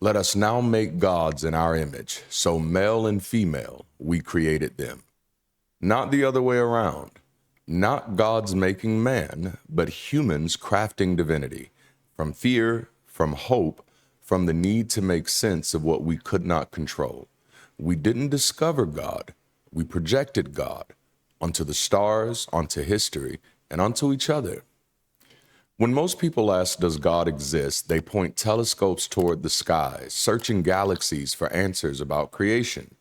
Let us now make gods in our image, so male and female we created them. Not the other way around. Not gods making man, but humans crafting divinity. From fear, from hope, from the need to make sense of what we could not control. We didn't discover God, we projected God onto the stars, onto history, and onto each other. When most people ask, does God exist, they point telescopes toward the skies, searching galaxies for answers about creation.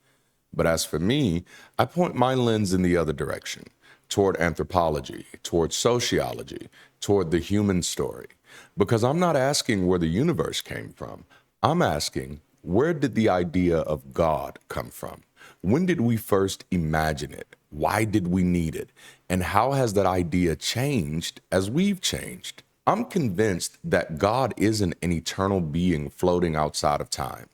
But as for me, I point my lens in the other direction, toward anthropology, toward sociology, toward the human story. Because I'm not asking where the universe came from. I'm asking, where did the idea of God come from? When did we first imagine it? Why did we need it? And how has that idea changed as we've changed? I'm convinced that God isn't an eternal being floating outside of time.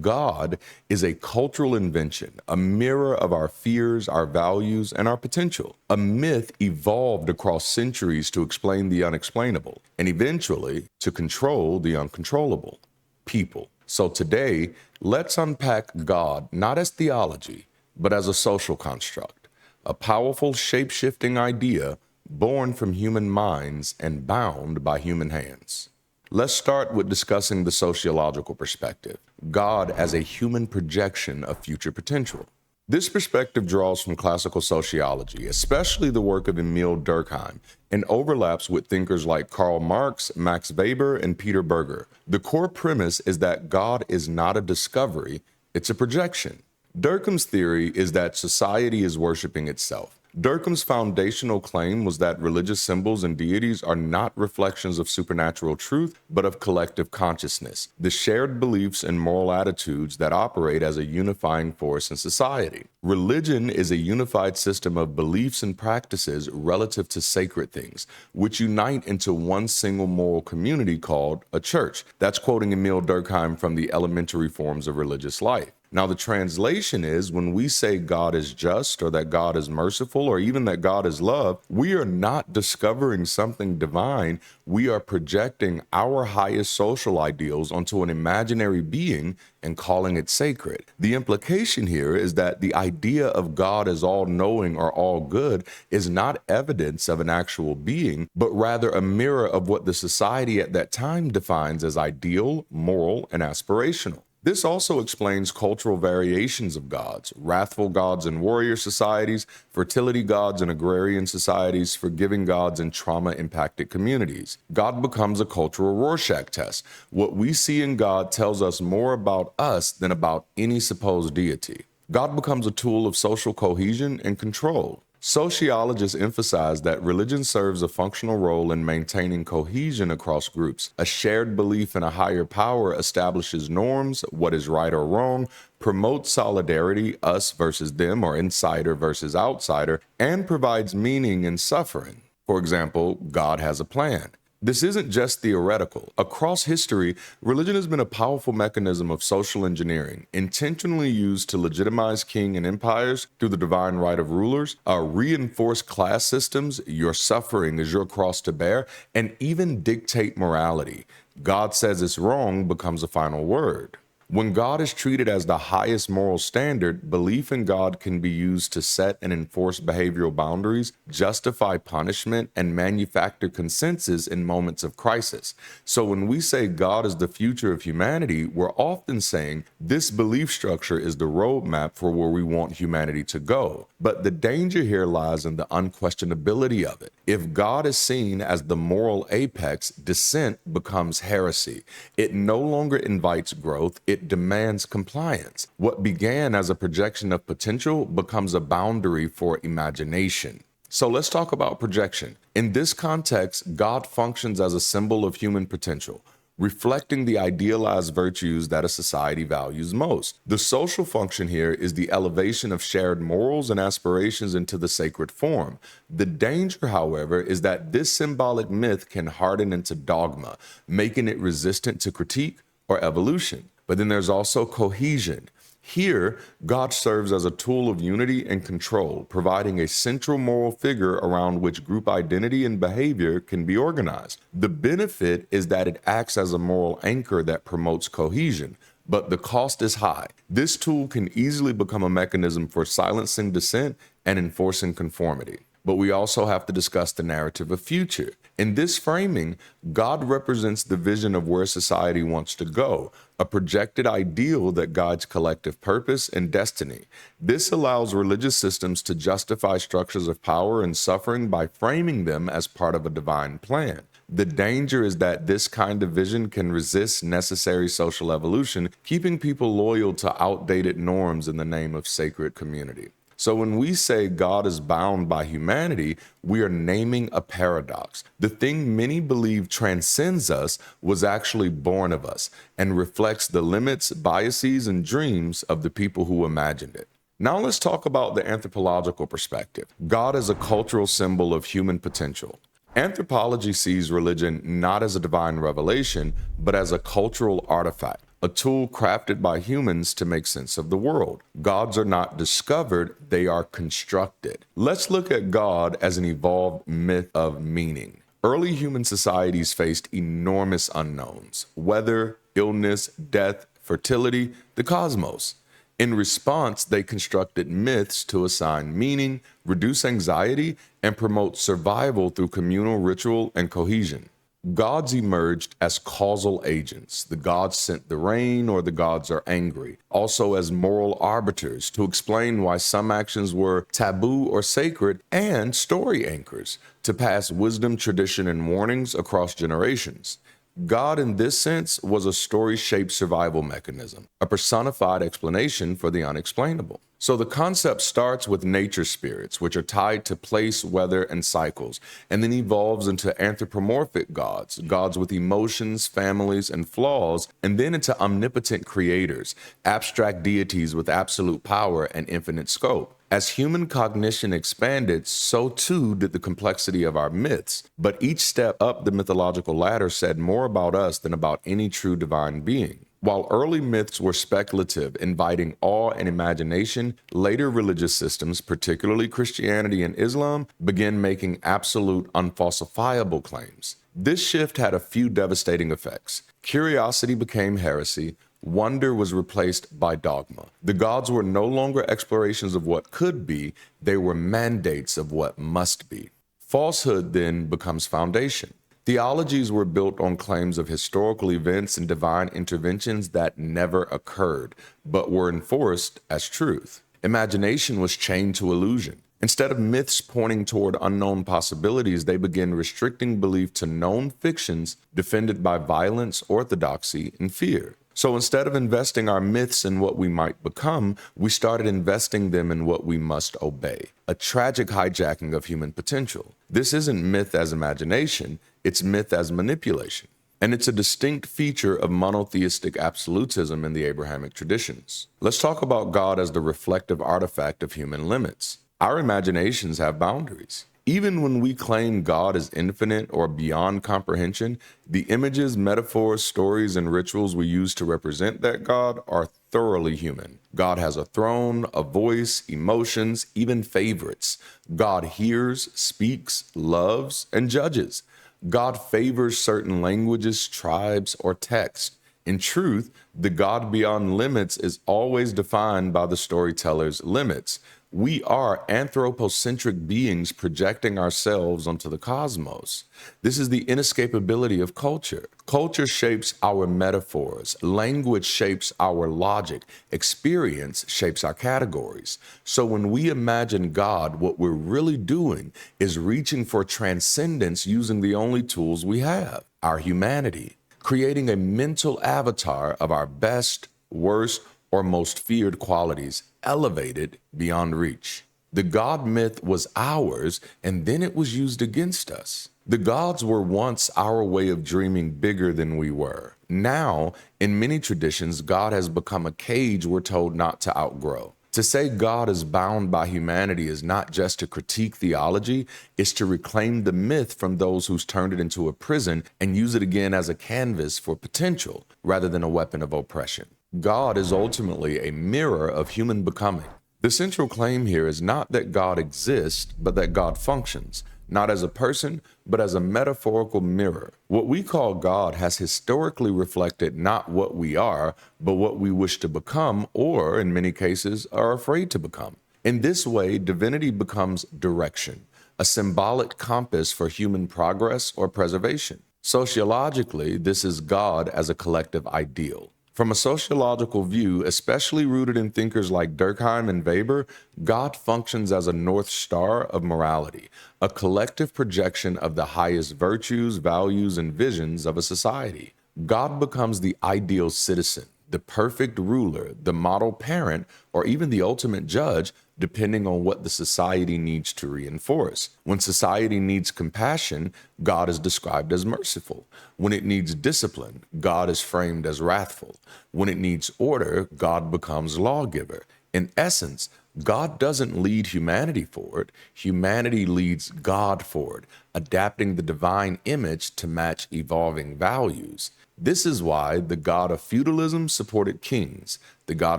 God is a cultural invention, a mirror of our fears, our values, and our potential. A myth evolved across centuries to explain the unexplainable, and eventually to control the uncontrollable, people. So today, let's unpack God not as theology, but as a social construct, a powerful shape-shifting idea born from human minds and bound by human hands. Let's start with discussing the sociological perspective, God as a human projection of future potential. This perspective draws from classical sociology, especially the work of Emil Durkheim, and overlaps with thinkers like Karl Marx, Max Weber, and Peter Berger. The core premise is that God is not a discovery, it's a projection. Durkheim's theory is that society is worshiping itself. Durkheim's foundational claim was that religious symbols and deities are not reflections of supernatural truth, but of collective consciousness, the shared beliefs and moral attitudes that operate as a unifying force in society. Religion is a unified system of beliefs and practices relative to sacred things, which unite into one single moral community called a church. That's quoting Emil Durkheim from the Elementary Forms of Religious Life. Now, the translation is when we say God is just or that God is merciful or even that God is love, we are not discovering something divine. We are projecting our highest social ideals onto an imaginary being and calling it sacred. The implication here is that the idea of God as all-knowing or all-good is not evidence of an actual being, but rather a mirror of what the society at that time defines as ideal, moral, and aspirational. This also explains cultural variations of gods, wrathful gods in warrior societies, fertility gods in agrarian societies, forgiving gods in trauma-impacted communities. God becomes a cultural Rorschach test. What we see in God tells us more about us than about any supposed deity. God becomes a tool of social cohesion and control. Sociologists emphasize that religion serves a functional role in maintaining cohesion across groups. A shared belief in a higher power establishes norms, what is right or wrong, promotes solidarity, us versus them or insider versus outsider, and provides meaning in suffering. For example, God has a plan. This isn't just theoretical. Across history, religion has been a powerful mechanism of social engineering, intentionally used to legitimize king and empires through the divine right of rulers, reinforce class systems, your suffering is your cross to bear, and even dictate morality. God says it's wrong becomes a final word. When God is treated as the highest moral standard, belief in God can be used to set and enforce behavioral boundaries, justify punishment, and manufacture consensus in moments of crisis. So when we say God is the future of humanity, we're often saying this belief structure is the roadmap for where we want humanity to go. But the danger here lies in the unquestionability of it. If God is seen as the moral apex, dissent becomes heresy. It no longer invites growth, it demands compliance. What began as a projection of potential becomes a boundary for imagination. So let's talk about projection. In this context, God functions as a symbol of human potential, reflecting the idealized virtues that a society values most. The social function here is the elevation of shared morals and aspirations into the sacred form. The danger, however, is that this symbolic myth can harden into dogma, making it resistant to critique or evolution. But then there's also cohesion. Here, God serves as a tool of unity and control, providing a central moral figure around which group identity and behavior can be organized. The benefit is that it acts as a moral anchor that promotes cohesion, but the cost is high. This tool can easily become a mechanism for silencing dissent and enforcing conformity. But we also have to discuss the narrative of future. In this framing, God represents the vision of where society wants to go, a projected ideal that guides collective purpose and destiny. This allows religious systems to justify structures of power and suffering by framing them as part of a divine plan. The danger is that this kind of vision can resist necessary social evolution, keeping people loyal to outdated norms in the name of sacred community. So when we say God is bound by humanity, we are naming a paradox. The thing many believe transcends us was actually born of us and reflects the limits, biases, and dreams of the people who imagined it. Now let's talk about the anthropological perspective. God is a cultural symbol of human potential. Anthropology sees religion not as a divine revelation, but as a cultural artifact, a tool crafted by humans to make sense of the world. Gods are not discovered, they are constructed. Let's look at God as an evolved myth of meaning. Early human societies faced enormous unknowns: weather, illness, death, fertility, the cosmos. In response, they constructed myths to assign meaning, reduce anxiety, and promote survival through communal ritual and cohesion. Gods emerged as causal agents. The gods sent the rain, or the gods are angry. Also as moral arbiters to explain why some actions were taboo or sacred, and story anchors to pass wisdom, tradition, and warnings across generations. God, in this sense, was a story-shaped survival mechanism, a personified explanation for the unexplainable. So the concept starts with nature spirits, which are tied to place, weather, and cycles, and then evolves into anthropomorphic gods, gods with emotions, families, and flaws, and then into omnipotent creators, abstract deities with absolute power and infinite scope. As human cognition expanded, so too did the complexity of our myths. But each step up the mythological ladder said more about us than about any true divine being. While early myths were speculative, inviting awe and imagination, later religious systems, particularly Christianity and Islam, began making absolute, unfalsifiable claims. This shift had a few devastating effects. Curiosity became heresy. Wonder was replaced by dogma. The gods were no longer explorations of what could be, they were mandates of what must be. Falsehood then becomes foundation. Theologies were built on claims of historical events and divine interventions that never occurred, but were enforced as truth. Imagination was chained to illusion. Instead of myths pointing toward unknown possibilities, they began restricting belief to known fictions defended by violence, orthodoxy, and fear. So instead of investing our myths in what we might become, we started investing them in what we must obey. A tragic hijacking of human potential. This isn't myth as imagination, it's myth as manipulation. And it's a distinct feature of monotheistic absolutism in the Abrahamic traditions. Let's talk about God as the reflective artifact of human limits. Our imaginations have boundaries. Even when we claim God is infinite or beyond comprehension, the images, metaphors, stories, and rituals we use to represent that God are thoroughly human. God has a throne, a voice, emotions, even favorites. God hears, speaks, loves, and judges. God favors certain languages, tribes, or texts. In truth, the God beyond limits is always defined by the storyteller's limits. We are anthropocentric beings projecting ourselves onto the cosmos. This is the inescapability of culture. Culture shapes our metaphors. Language shapes our logic. Experience shapes our categories. So when we imagine God, what we're really doing is reaching for transcendence using the only tools we have, our humanity, creating a mental avatar of our best, worst, or most feared qualities, elevated beyond reach. The God myth was ours, and then it was used against us. The gods were once our way of dreaming bigger than we were. Now, in many traditions, God has become a cage we're told not to outgrow. To say God is bound by humanity is not just to critique theology, it's to reclaim the myth from those who's turned it into a prison and use it again as a canvas for potential rather than a weapon of oppression. God is ultimately a mirror of human becoming. The central claim here is not that God exists, but that God functions, not as a person, but as a metaphorical mirror. What we call God has historically reflected not what we are, but what we wish to become, or in many cases, are afraid to become. In this way, divinity becomes direction, a symbolic compass for human progress or preservation. Sociologically, this is God as a collective ideal. From a sociological view, especially rooted in thinkers like Durkheim and Weber, God functions as a North Star of morality, a collective projection of the highest virtues, values, and visions of a society. God becomes the ideal citizen, the perfect ruler, the model parent, or even the ultimate judge, depending on what the society needs to reinforce. When society needs compassion, God is described as merciful. When it needs discipline, God is framed as wrathful. When it needs order, God becomes lawgiver. In essence, God doesn't lead humanity forward. Humanity leads God forward, adapting the divine image to match evolving values. This is why the God of feudalism supported kings, the God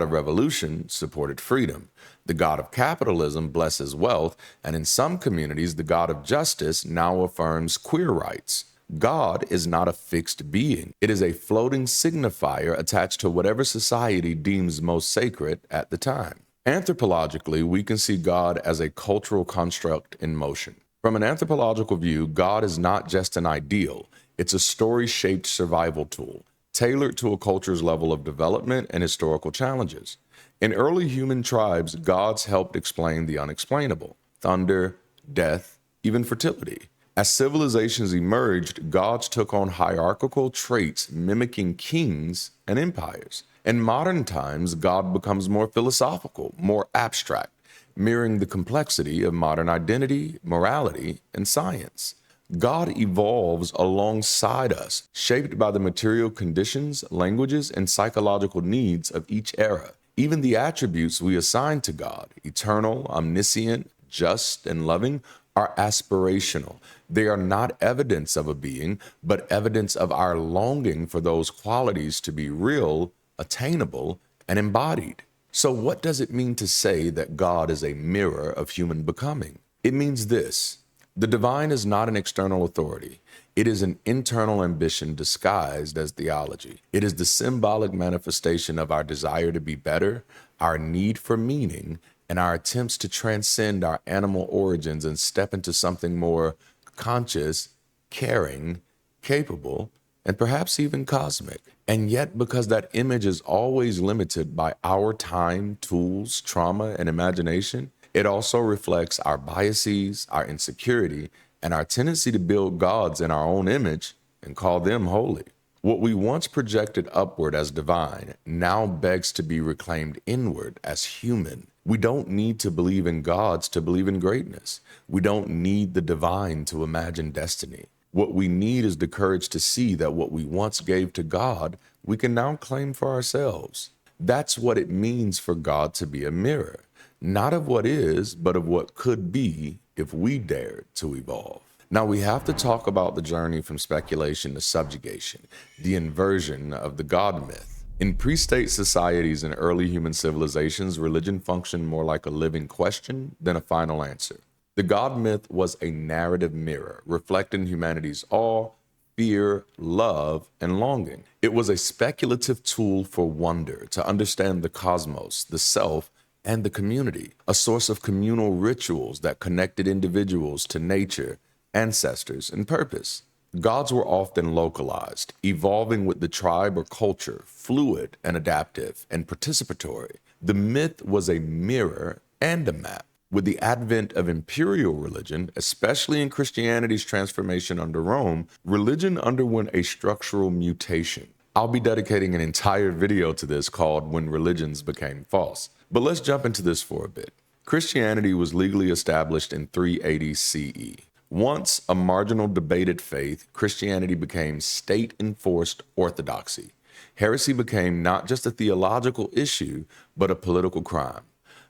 of revolution supported freedom, the God of capitalism blesses wealth, and in some communities, the God of justice now affirms queer rights. God is not a fixed being. It is a floating signifier attached to whatever society deems most sacred at the time. Anthropologically, we can see God as a cultural construct in motion. From an anthropological view, God is not just an ideal. It's a story-shaped survival tool, tailored to a culture's level of development and historical challenges. In early human tribes, gods helped explain the unexplainable: thunder, death, even fertility. As civilizations emerged, gods took on hierarchical traits mimicking kings and empires. In modern times, God becomes more philosophical, more abstract, mirroring the complexity of modern identity, morality, and science. God evolves alongside us, shaped by the material conditions, languages, and psychological needs of each era. Even the attributes we assign to God, eternal, omniscient, just, and loving, are aspirational. They are not evidence of a being, but evidence of our longing for those qualities to be real, attainable, and embodied. So what does it mean to say that God is a mirror of human becoming? It means this: the divine is not an external authority. It is an internal ambition disguised as theology. It is the symbolic manifestation of our desire to be better, our need for meaning, and our attempts to transcend our animal origins and step into something more conscious, caring, capable, and perhaps even cosmic. And yet, because that image is always limited by our time, tools, trauma, and imagination, it also reflects our biases, our insecurity, and our tendency to build gods in our own image and call them holy. What we once projected upward as divine now begs to be reclaimed inward as human. We don't need to believe in gods to believe in greatness. We don't need the divine to imagine destiny. What we need is the courage to see that what we once gave to God, we can now claim for ourselves. That's what it means for God to be a mirror, not of what is, but of what could be if we dared to evolve. Now, we have to talk about the journey from speculation to subjugation, the inversion of the God myth. In pre-state societies and early human civilizations, religion functioned more like a living question than a final answer. The God myth was a narrative mirror, reflecting humanity's awe, fear, love, and longing. It was a speculative tool for wonder, to understand the cosmos, the self, and the community, a source of communal rituals that connected individuals to nature, ancestors, and purpose. Gods were often localized, evolving with the tribe or culture, fluid and adaptive and participatory. The myth was a mirror and a map. With the advent of imperial religion, especially in Christianity's transformation under Rome, religion underwent a structural mutation. I'll be dedicating an entire video to this called When Religions Became False. But let's jump into this for a bit. Christianity was legally established in 380 CE. Once a marginal debated faith, Christianity became state-enforced orthodoxy. Heresy became not just a theological issue, but a political crime.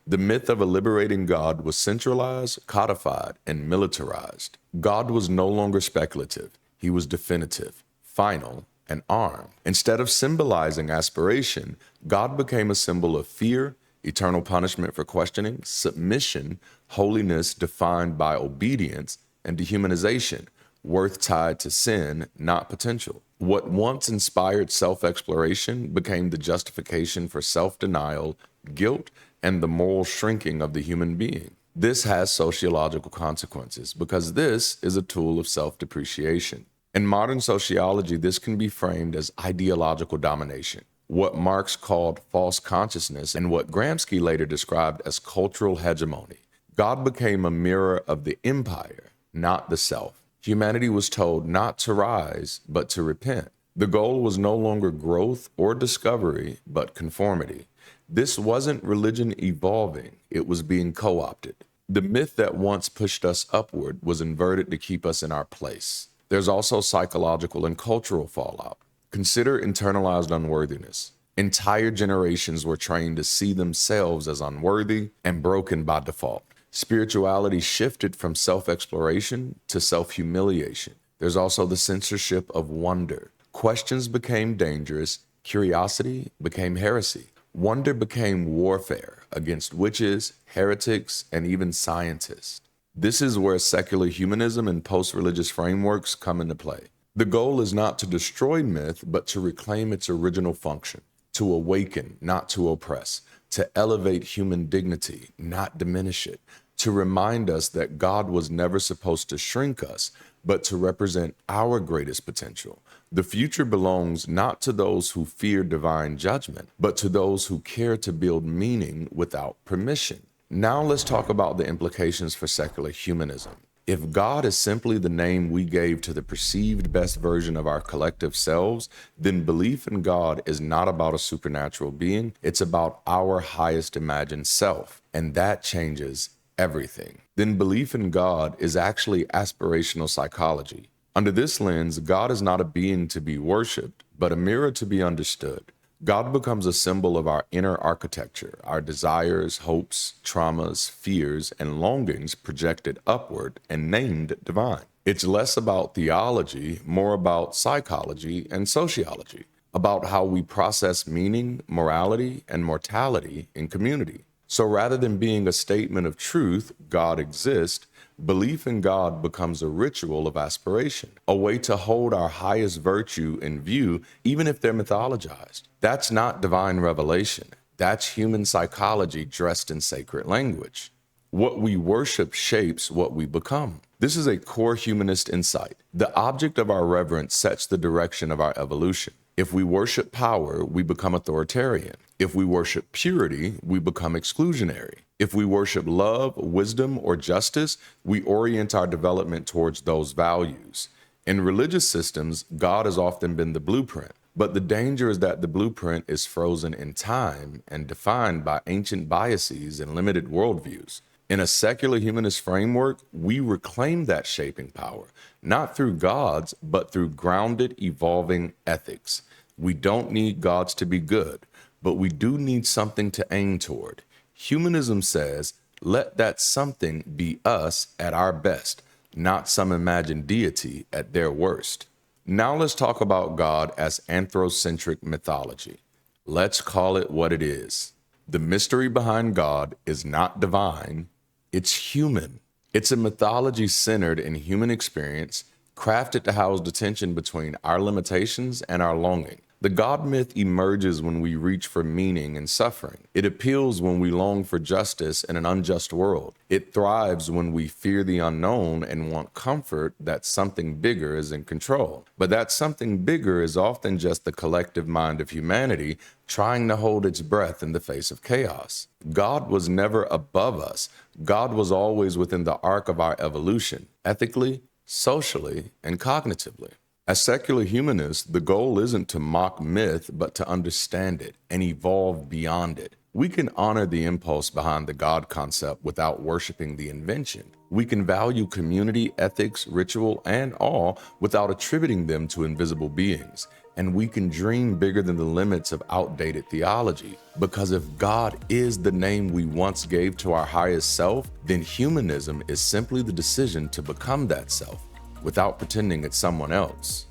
The myth of a liberating God was centralized, codified, and militarized. God was no longer speculative. He was definitive, final, and armed. Instead of symbolizing aspiration, God became a symbol of fear, eternal punishment for questioning, submission, holiness defined by obedience, and dehumanization, worth tied to sin, not potential. What once inspired self-exploration became the justification for self-denial, guilt, and the moral shrinking of the human being. This has sociological consequences because this is a tool of self-depreciation. In modern sociology, this can be framed as ideological domination, what Marx called false consciousness and what Gramsci later described as cultural hegemony. God became a mirror of the empire, not the self. Humanity was told not to rise, but to repent. The goal was no longer growth or discovery, but conformity. This wasn't religion evolving, it was being co-opted. The myth that once pushed us upward was inverted to keep us in our place. There's also psychological and cultural fallout. Consider internalized unworthiness. Entire generations were trained to see themselves as unworthy and broken by default. Spirituality shifted from self-exploration to self-humiliation. There's also the censorship of wonder. Questions became dangerous, curiosity became heresy. Wonder became warfare against witches, heretics, and even scientists. This is where secular humanism and post-religious frameworks come into play. The goal is not to destroy myth, but to reclaim its original function, to awaken, not to oppress, to elevate human dignity, not diminish it, to remind us that God was never supposed to shrink us, but to represent our greatest potential. The future belongs not to those who fear divine judgment, but to those who care to build meaning without permission. Now let's talk about the implications for secular humanism. If God is simply the name we gave to the perceived best version of our collective selves, then belief in God is not about a supernatural being, it's about our highest imagined self, and that changes everything. Then belief in God is actually aspirational psychology. Under this lens, God is not a being to be worshipped, but a mirror to be understood. God becomes a symbol of our inner architecture, our desires, hopes, traumas, fears, and longings projected upward and named divine. It's less about theology, more about psychology and sociology, about how we process meaning, morality, and mortality in community. So rather than being a statement of truth, God exists, belief in God becomes a ritual of aspiration, a way to hold our highest virtue in view, even if they're mythologized. That's not divine revelation. That's human psychology dressed in sacred language. What we worship shapes what we become. This is a core humanist insight. The object of our reverence sets the direction of our evolution. If we worship power, we become authoritarian. If we worship purity, we become exclusionary. If we worship love, wisdom, or justice, we orient our development towards those values. In religious systems, God has often been the blueprint, but the danger is that the blueprint is frozen in time and defined by ancient biases and limited worldviews. In a secular humanist framework, we reclaim that shaping power, not through gods, but through grounded, evolving ethics. We don't need gods to be good, but we do need something to aim toward. Humanism says, let that something be us at our best, not some imagined deity at their worst. Now let's talk about God as anthrocentric mythology. Let's call it what it is. The mystery behind God is not divine, it's human. It's a mythology centered in human experience, crafted to house the tension between our limitations and our longing. The God myth emerges when we reach for meaning and suffering. It appeals when we long for justice in an unjust world. It thrives when we fear the unknown and want comfort that something bigger is in control. But that something bigger is often just the collective mind of humanity trying to hold its breath in the face of chaos. God was never above us. God was always within the arc of our evolution, ethically, socially, and cognitively. As secular humanists, the goal isn't to mock myth, but to understand it and evolve beyond it. We can honor the impulse behind the God concept without worshiping the invention. We can value community, ethics, ritual, and awe without attributing them to invisible beings. And we can dream bigger than the limits of outdated theology. Because if God is the name we once gave to our highest self, then humanism is simply the decision to become that self without pretending it's someone else.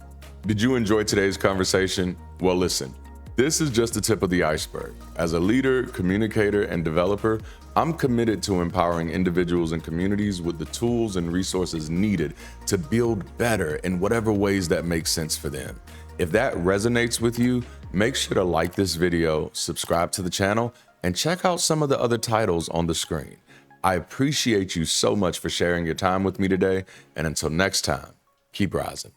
Did you enjoy today's conversation? Well, listen, this is just the tip of the iceberg. As a leader, communicator, and developer, I'm committed to empowering individuals and communities with the tools and resources needed to build better in whatever ways that make sense for them. If that resonates with you, make sure to like this video, subscribe to the channel, and check out some of the other titles on the screen. I appreciate you so much for sharing your time with me today, and until next time, keep rising.